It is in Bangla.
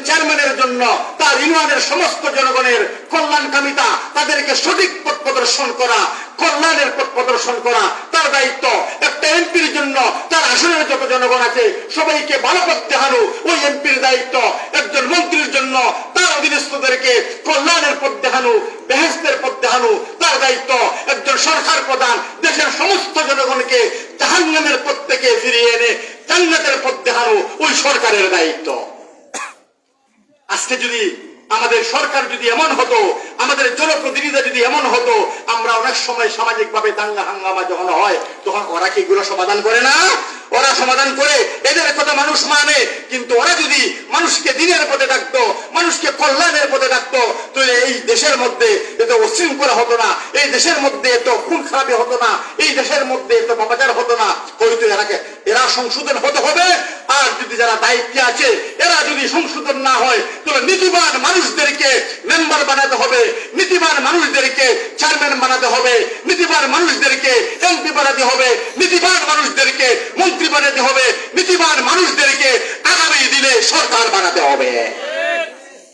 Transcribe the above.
চেয়ারম্যানের জন্য তার ইউনিয়নের সমস্ত জনগণের কল্যাণকামিতা, তাদেরকে সঠিক পথ প্রদর্শন করা, কল্যাণের পথ প্রদর্শন করা তার দায়িত্ব। একটা এমপির জন্য তার আসনের যত জনগণ আছে সবাইকে ভালো পথ দেখানো ওই এমপির দায়িত্ব। একজন মন্ত্রীর জন্য তার অধীনস্থদেরকে কল্যাণের পথ দেখানো, বেহেশতের পথ দেখানো তার দায়িত্ব। একজন সরকার প্রধান দেশের সমস্ত জনগণকে জাহান্নামের পথ থেকে ফিরিয়ে এনে জান্নাতের পথ দেখানো ওই সরকারের দায়িত্ব। আজকে যদি আমাদের সরকার যদি এমন হতো, আমাদের জনপ্রতিনিধিরা যদি এমন হতো, আমরা অনেক সময় সামাজিক ভাবে দাঙ্গা হাঙ্গামা যখন হয় তখন ওরা কি এগুলো সমাধান করে না? ওরা সমাধান করে, এদের কথা মানুষ মানে। কিন্তু ওরা যদি মানুষকে দিনের পথে ডাকতো, মানুষকে কল্যাণের পথে ডাকতো, তো এই দেশের মধ্যে এত উশৃঙ্খলা হতো না, এই দেশের মধ্যে এত খুন খারাপি হতো না, এই দেশের মধ্যে এত বাবাচার হতো না। হয়তো এরা সংশোধন হতে হবে। আর যদি যারা দায়িত্বে আছে এরা যদি সংশোধন না হয়, তাহলে নীতিবান মানুষদেরকে মেম্বার বানাতে হবে, নীতিবান মানুষদেরকে চেয়ারম্যান বানাতে হবে, নীতিবান মানুষদেরকে এমপি বানাতে হবে, নীতিবান মানুষদেরকে মন্ত্রী বানাতে হবে, নীতিবান মানুষদেরকে আগামী দিনে সরকার বানাতে হবে।